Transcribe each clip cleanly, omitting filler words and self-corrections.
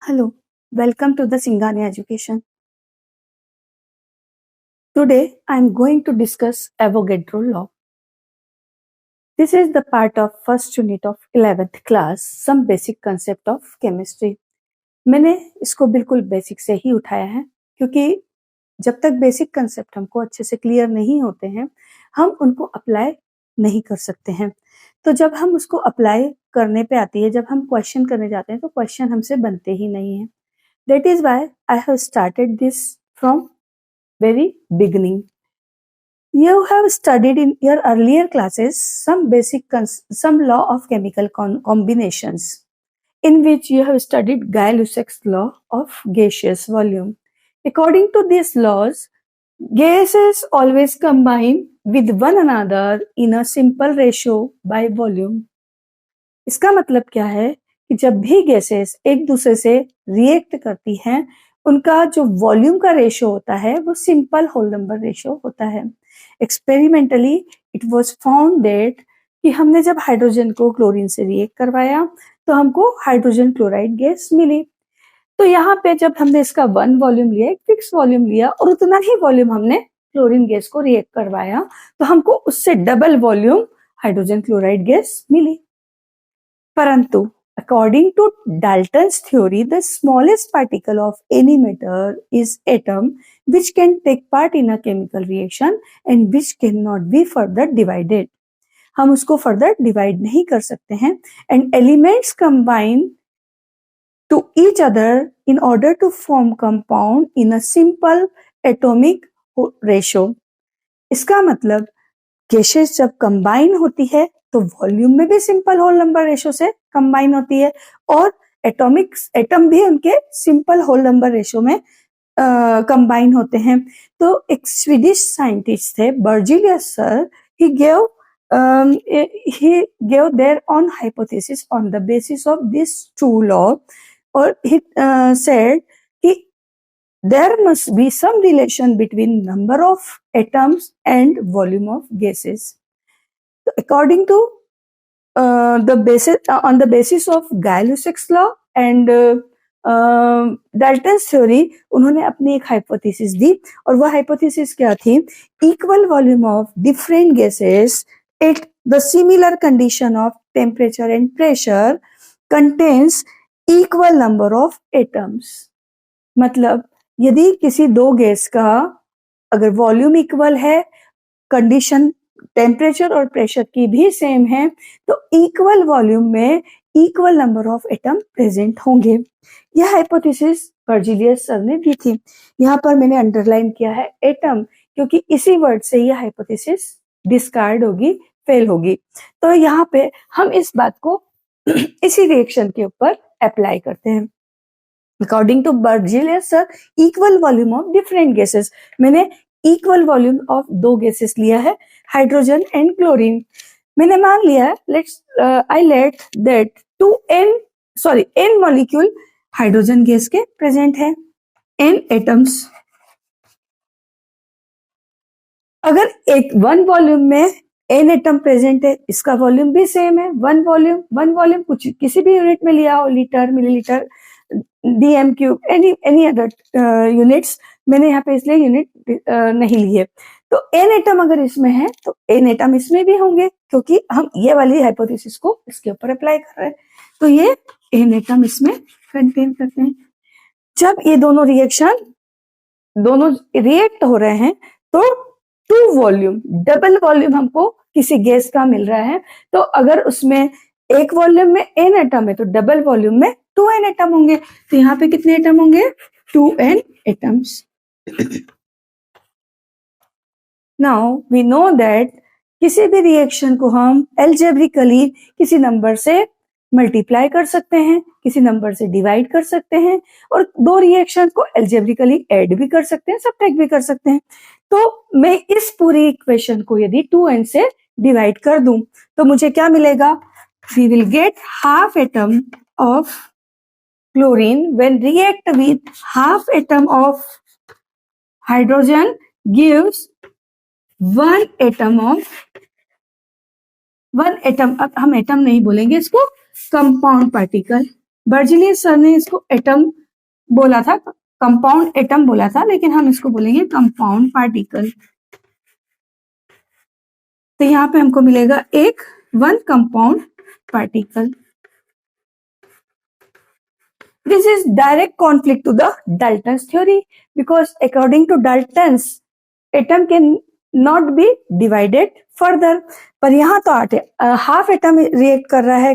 Hello, welcome to the Singhani Education. Today I am going to discuss Avogadro law. This is the part of first unit of 11th class, some basic concept of chemistry. मैंने इसको बिल्कुल basic से ही उठाया है क्योंकि जब तक basic concept हमको अच्छे से क्लियर नहीं होते हैं हम उनको अप्लाई नहीं कर सकते हैं। तो जब हम उसको अप्लाई करने पे आती है, जब हम क्वेश्चन करने जाते हैं तो क्वेश्चन हमसे बनते ही नहीं है। That is why I have started this from very beginning. You have studied in your earlier classes some law of chemical combinations, in which you have studied Gay-Lussac's law of gaseous volume. According to these laws, gases always combine with one another in a simple ratio by volume. इसका मतलब क्या है कि जब भी gases एक दूसरे से रिएक्ट करती हैं, उनका जो वॉल्यूम का रेशियो होता है वो सिंपल होल नंबर रेशियो होता है। Experimentally it was found that कि हमने जब हाइड्रोजन को क्लोरीन से रिएक्ट करवाया तो हमको हाइड्रोजन क्लोराइड गैस मिली। तो यहाँ पे जब हमने इसका 1 वॉल्यूम लिया, एक फिक्स वॉल्यूम लिया और उतना ही वॉल्यूम हमने क्लोरीन गैस को रिएक्ट करवाया तो हमको उससे double volume hydrogen chloride gas मिली। परंतु according to Dalton's theory, the smallest particle of any matter is atom, which can take part in a chemical reaction and which cannot be further divided. हम उसको further divide नहीं कर सकते हैं and elements combine to each other in order to form compound in a simple atomic ratio. इसका मतलब gases जब combine होती है तो वॉल्यूम में भी सिंपल होल नंबर रेशियो से कंबाइन होती है और एटम भी उनके सिंपल होल नंबर रेशियो में कंबाइन होते हैं। तो एक स्वीडिश साइंटिस्ट थे Berzelius sir, he gave their own hypothesis on the basis of this two law, or he said कि there must be some relation between number of atoms and volume of gases. So according to on the basis of Gay-Lussac's law and Dalton's theory, उन्होंने अपनी एक hypothesis दी और वह hypothesis क्या थी? Equal volume of different gases at the similar condition of temperature and pressure contains equal number of atoms. मतलब यदि किसी दो गैस का अगर वॉल्यूम इक्वल है, कंडीशन टेम्परेचर और प्रेशर की भी सेम है, तो इक्वल वॉल्यूम में equal number of atom present होंगे। यह हाइपोथेसिस बर्जिलियस सर ने दी थी। यहाँ पर मैंने अंडरलाइन किया है एटम, क्योंकि इसी वर्ड से यह हाइपोथेसिस डिस्कार्ड होगी, फेल होगी। तो यहाँ पे हम इस बात को इसी रिएक्शन के ऊपर अप्लाई करते हैं। According to Berzelius sir, equal volume of different gases, मैंने इक्वल वॉल्यूम ऑफ दो गैसेस लिया है, हाइड्रोजन एंड क्लोरीन। मैंने मान लिया I let that n molecule hydrogen gas के प्रेजेंट है, n एटम्स। अगर एक 1 वॉल्यूम में n एटम प्रेजेंट है, इसका वॉल्यूम भी सेम है, 1 वॉल्यूम कुछ किसी भी यूनिट में लिया हो, litre, millilitre, dm cube, any other units, मैंने यहाँ पे इसलिए यूनिट नहीं लिए। तो n एटम अगर इसमें है तो n एटम इसमें भी होंगे, क्योंकि हम ये वाली हाइपोथेसिस को इसके ऊपर अप्लाई कर रहे हैं। तो ये n एटम इसमें कंटेन करते हैं। जब ये दोनों रिएक्ट हो रहे हैं तो 2 वॉल्यूम, डबल वॉल्यूम हमको किसी गैस का मिल रहा है। तो अगर उसमें एक वॉल्यूम में n एटम है तो डबल वॉल्यूम में 2n एटम होंगे। तो यहाँ पे कितने एटम होंगे? 2n atoms. Now we know that किसी भी रिएक्शन को हम एल्जेब्रिकली किसी नंबर से मल्टीप्लाई कर सकते हैं, किसी नंबर से डिवाइड कर सकते हैं, और दो रिएक्शन को एल्जेब्रिकली ऐड भी कर सकते हैं, सब्ट्रैक्ट भी कर सकते हैं। तो मैं इस पूरी इक्वेशन को यदि 2n से डिवाइड कर दूं तो मुझे क्या मिलेगा? We will get half atom of chlorine when react with half atom of hydrogen gives 1 atom of 1 atom, अब हम एटम नहीं बोलेंगे इसको, कंपाउंड पार्टिकल। बर्जिलियस सर ने इसको एटम बोला था, कंपाउंड एटम बोला था, लेकिन हम इसको बोलेंगे कंपाउंड पार्टिकल। तो यहाँ पे हमको मिलेगा एक one compound particle. This is direct conflict to the Dalton's theory because according to Dalton's, atom can not be divided further. पर यहाँ तो हाफ एटम रिएक्ट कर रहा है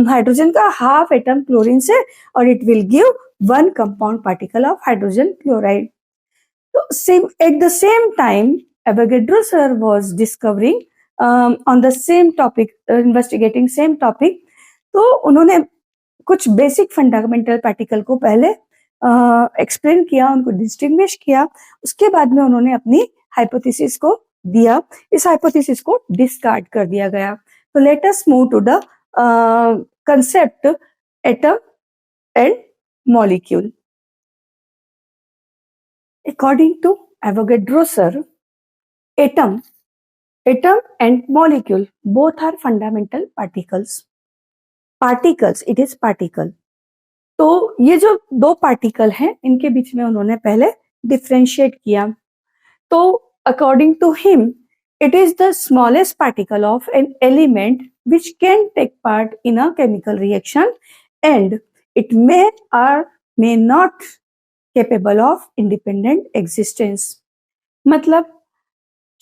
हाइड्रोजन का हाफ एटम क्लोरीन से और it will give one compound particle of hydrogen chloride. तो same at the same time Avogadro sir was discovering on the same topic, investigating same topic. तो उन्होंने कुछ बेसिक फंडामेंटल पार्टिकल को पहले explain किया, उनको डिस्टिंग्विश किया, उसके बाद में उन्होंने अपनी हाइपोथेसिस को दिया, इस हाइपोथेसिस को डिस्कार्ड कर दिया गया। तो let us move to the concept atom and molecule. According to Avogadro sir, atom and molecule both are fundamental particles. It is particle. तो ये जो दो पार्टिकल हैं इनके बीच में उन्होंने पहले डिफरेंशिएट किया। तो according to him it is the smallest particle of an element which can take part in a chemical reaction and it may or may not capable of independent existence। मतलब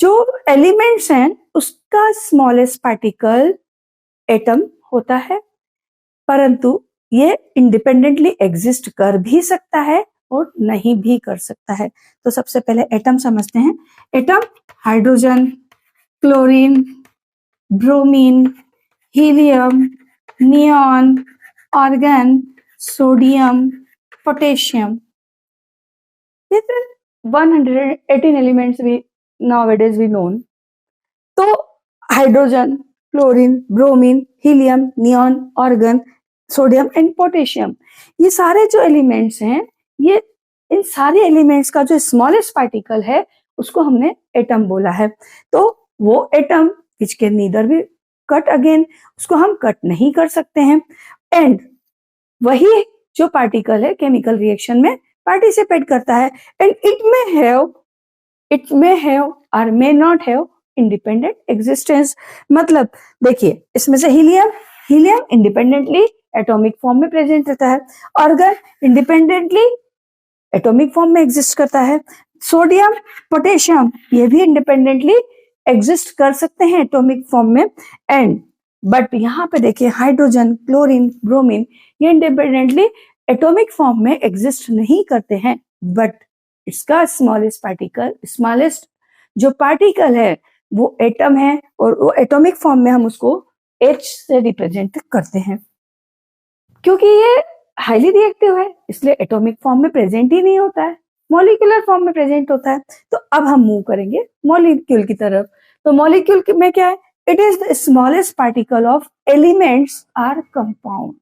जो elements हैं उसका smallest particle atom होता है, परंतु ये independently exist कर भी सकता है और नहीं भी कर सकता है। तो सबसे पहले एटम समझते हैं। Atom hydrogen, chlorine, bromine, helium, neon, argon, sodium, potassium, 118 elements भी nowadays we known। तो hydrogen, chlorine, bromine, helium, neon, argon, sodium and potassium, ये सारे जो एलिमेंट्स हैं, ये इन सारे एलिमेंट्स का जो स्मॉलेस्ट पार्टिकल है उसको हमने एटम बोला है। तो वो atom which can neither be cut again, उसको हम कट नहीं कर सकते हैं, एंड वही जो पार्टिकल है केमिकल रिएक्शन में पार्टिसिपेट करता है एंड इट मे हैव और may not have independent existence. मतलब देखिए इसमें से हीलियम इंडिपेंडेंटली एटॉमिक फॉर्म में प्रेजेंट रहता है, आर्गन इंडिपेंडेंटली एटॉमिक फॉर्म में एग्जिस्ट करता है, सोडियम, पोटेशियम ये भी इंडिपेंडेंटली एग्जिस्ट कर सकते हैं एटॉमिक फॉर्म में, एंड बट यहाँ पे देखिए हाइड्रोजन, क्लोरीन, ब्रोमीन ये इंडिपेंडेंटली एटॉमिक फॉर्म में एग्जिस्ट नहीं करते हैं, बट इसका स्मॉलेस्ट जो पार्टिकल है वो एटम है और वो एटॉमिक फॉर्म में हम उसको H से रिप्रेजेंट करते हैं। क्योंकि ये हाईली रिएक्टिव है इसलिए एटॉमिक फॉर्म में प्रेजेंट ही नहीं होता है, मॉलिक्यूलर फॉर्म में प्रेजेंट होता है। तो अब हम मूव करेंगे मॉलिक्यूल की तरफ। तो मॉलिक्यूल में क्या है? It is the smallest particle of elements or compound.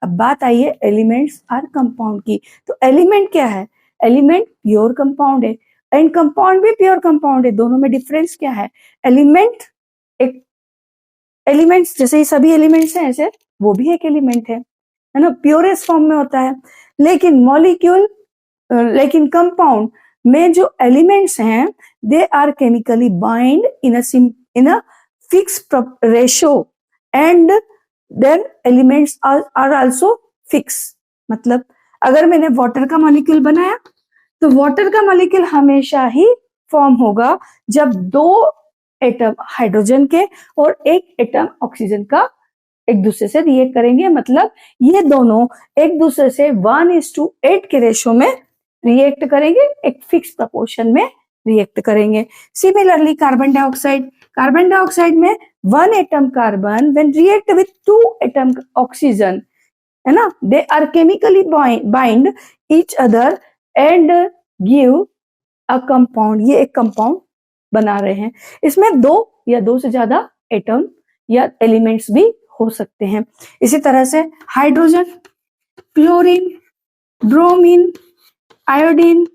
अब बात आई है एलिमेंट्स आर कंपाउंड की। तो एलिमेंट क्या है? एलिमेंट प्योर कंपाउंड है एंड कंपाउंड भी प्योर कंपाउंड है। दोनों में डिफरेंस क्या है? एलिमेंट्स जैसे ही सभी एलिमेंट्स हैं ऐसे वो भी एक एलिमेंट है ना, प्योरेस्ट फॉर्म में होता है। लेकिन कंपाउंड में जो एलिमेंट्स हैं they are chemically bind in a fix ratio and their elements are also fix. मतलब अगर मैंने वाटर का मॉलिक्यूल बनाया तो वाटर का मॉलिक्यूल हमेशा ही फॉर्म होगा जब दो एटम हाइड्रोजन के और एक एटम ऑक्सीजन का एक दूसरे से रिएक्ट करेंगे। मतलब ये दोनों एक दूसरे से 1:8 के रेशो में रिएक्ट करेंगे, एक फिक्स प्रपोर्शन में रिएक्ट करेंगे। सिमिलरली कार्बन डाइऑक्साइड में 1 atom carbon when react with 2 atom oxygen, है ना, they are chemically bind each other and give a compound. ये एक कंपाउंड बना रहे हैं। इसमें 2 या 2 से ज्यादा एटम या एलिमेंट्स भी हो सकते हैं। इसी तरह से hydrogen, chlorine, bromine, iodine,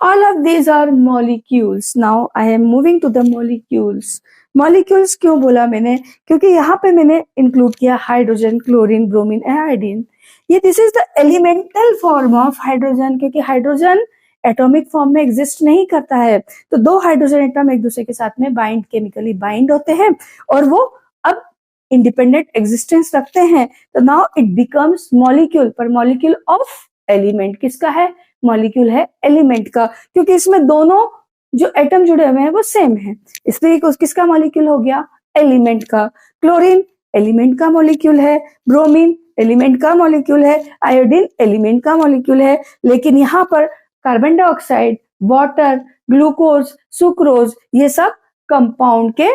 All of these are molecules. Now I am moving to the molecules. Molecules क्यों बोला मैंने? क्योंकि यहाँ पे मैंने इंक्लूड किया हाइड्रोजन, क्लोरीन, ब्रोमीन, आयोडीन. ये this is the elemental form of hydrogen, क्योंकि हाइड्रोजन एटॉमिक फॉर्म में एग्जिस्ट नहीं करता है. तो दो हाइड्रोजन एटम एक दूसरे के साथ में बाइंड, केमिकली बाइंड होते हैं और वो अब इंडिपेंडेंट एग्जिस्टेंस रखते हैं. तो नाउ इट बिकम्स मॉलिक्यूल. पर मॉलिक्यूल ऑफ एलिमेंट किसका है? मॉलिक्यूल है एलिमेंट का, क्योंकि इसमें दोनों जो एटम जुड़े हुए हैं वो सेम है, इसलिए किसका मॉलिक्यूल हो गया? एलिमेंट का. क्लोरीन एलिमेंट का मॉलिक्यूल है, ब्रोमीन एलिमेंट का मॉलिक्यूल है, आयोडीन एलिमेंट का मॉलिक्यूल है. लेकिन यहाँ पर carbon dioxide, water, glucose, sucrose ये सब कंपाउंड के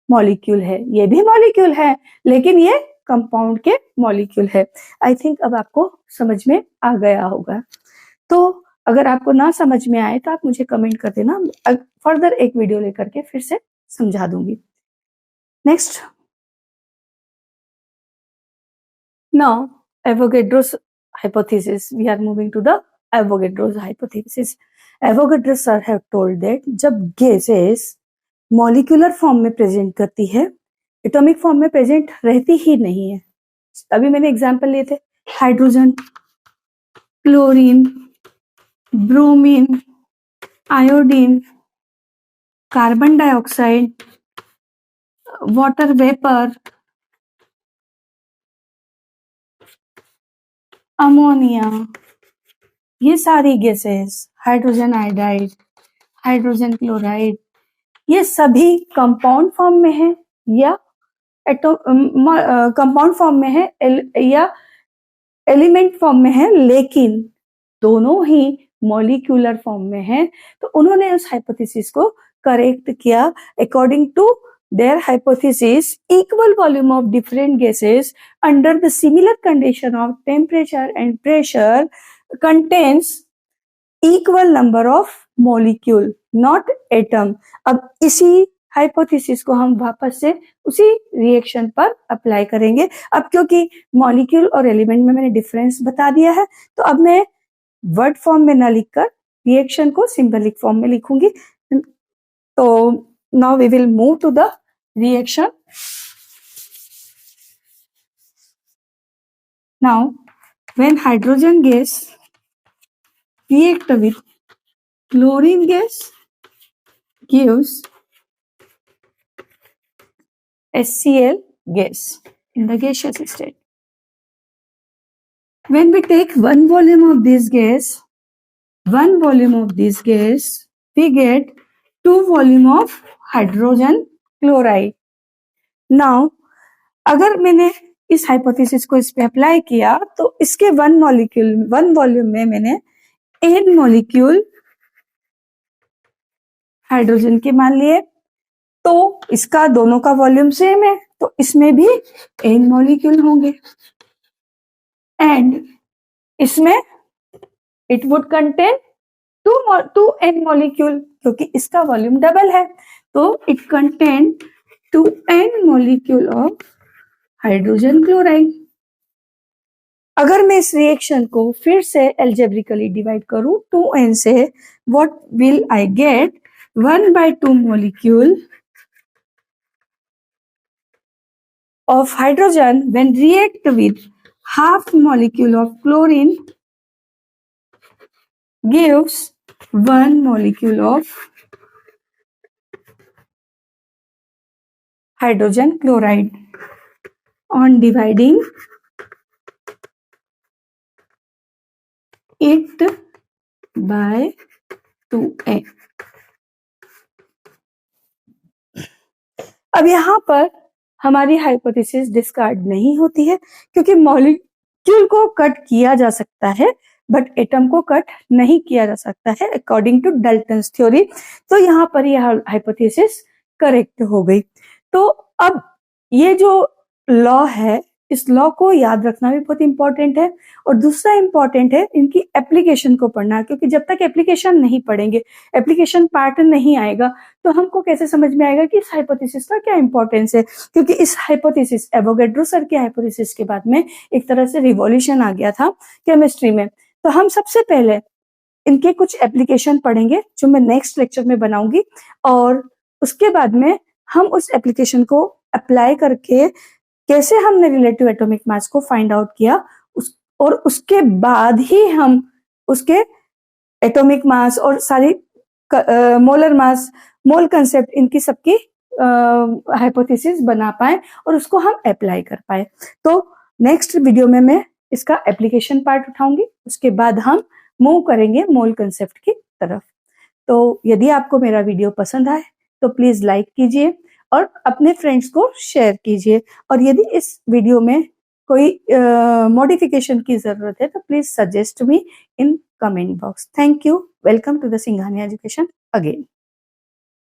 मॉलिक्यूल है. ये भी मॉलिक्यूल है लेकिन ये कंपाउंड के मॉलिक्यूल है. आई थिंक अब आपको समझ में आ गया होगा. तो अगर आपको ना समझ में आए तो आप मुझे कमेंट कर देना, फर्दर एक वीडियो लेकर के फिर से समझा दूंगी. Next, now Avogadro's hypothesis. We are moving to the Avogadro's hypothesis. Avogadro sir have told that जब gases मॉलिक्यूलर फॉर्म में प्रेजेंट करती है, एटॉमिक फॉर्म में प्रेजेंट रहती ही नहीं है. अभी मैंने एग्जांपल लिए थे hydrogen, chlorine, bromine, iodine, carbon dioxide, water vapour, ammonia, ये सारी gases, hydrogen iodide, hydrogen chloride, ये सभी कंपाउंड फॉर्म में है या कंपाउंड फॉर्म में है या एलिमेंट फॉर्म में है, लेकिन दोनों ही मॉलिक्यूलर फॉर्म में है. तो उन्होंने उस हाइपोथेसिस को करेक्ट किया. According to their hypothesis, equal volume of different gases under the similar condition of temperature and pressure contains equal number of molecule, not atom. अब इसी हाइपोथेसिस को हम वापस से उसी रिएक्शन पर अप्लाई करेंगे. अब क्योंकि मॉलिक्यूल और एलिमेंट में मैंने डिफरेंस बता दिया है, तो अब मैं वर्ड फॉर्म में ना लिखकर रिएक्शन को सिंबलिक फॉर्म में लिखूंगी. तो now we will move to the reaction. Now when hydrogen gas react with chlorine gas gives HCl gas in the gaseous state. When we take one volume of this gas, we get 2 volume of hydrogen chloride. Now अगर मैंने इस hypothesis को इस पे apply किया तो इसके one volume में मैंने n मॉलिक्यूल हाइड्रोजन के मान लिए, तो इसका दोनों का वॉल्यूम सेम है तो इसमें भी n मॉलिक्यूल होंगे एंड इसमें it would contain 2n molecule, क्योंकि इसका वॉल्यूम डबल है. तो it contain 2n molecule of hydrogen chloride. अगर मैं इस रिएक्शन को फिर से एल्जेब्रिकली डिवाइड करूं 2n से, what will I get? 1/2 molecule of hydrogen when react with half molecule of chlorine gives 1 molecule of hydrogen chloride. On dividing it by 2n. अब यहाँ पर हमारी हाइपोथेसिस डिस्कार्ड नहीं होती है, क्योंकि मॉलिक्यूल को कट किया जा सकता है बट एटम को कट नहीं किया जा सकता है अकॉर्डिंग टू डाल्टन्स थ्योरी. तो यहाँ पर यह हाइपोथेसिस करेक्ट हो गई. तो अब ये जो लॉ है, इस लॉ को याद रखना भी बहुत इंपॉर्टेंट है. और दूसरा इंपॉर्टेंट है इनकी एप्लीकेशन को पढ़ना, क्योंकि जब तक एप्लीकेशन नहीं पढ़ेंगे, एप्लीकेशन पार्ट नहीं आएगा, तो हमको कैसे समझ में आएगा कि इस हाइपोथेसिस का क्या इंपॉर्टेंस है. क्योंकि इस हाइपोथेसिस, एवोगैड्रो सर के हाइपोथेसिस के बाद में एक तरह से रिवॉल्यूशन आ गया था केमिस्ट्री में. तो हम सबसे पहले इनके कुछ एप्लीकेशन पढ़ेंगे जो मैं नेक्स्ट लेक्चर में बनाऊंगी, और उसके बाद में हम उस एप्लीकेशन को अप्लाई करके कैसे हमने रिलेटिव एटॉमिक मास को फाइंड आउट किया, और उसके बाद ही हम उसके एटॉमिक मास और सारी मोलर मास, मोल कंसेप्ट, इनकी सबकी हाइपोथेसिस बना पाए और उसको हम अप्लाई कर पाए। तो नेक्स्ट वीडियो में मैं इसका एप्लीकेशन पार्ट उठाऊंगी, उसके बाद हम मूव करेंगे मोल कंसेप्ट की तरफ। तो यदि आपको मेरा वीडियो पसंद आए तो प्लीज लाइक कीजिए और अपने फ्रेंड्स को शेयर कीजिए, और यदि इस वीडियो में कोई मॉडिफिकेशन की जरूरत है तो please suggest me in comment box. Thank you. Welcome to the Singhania education again.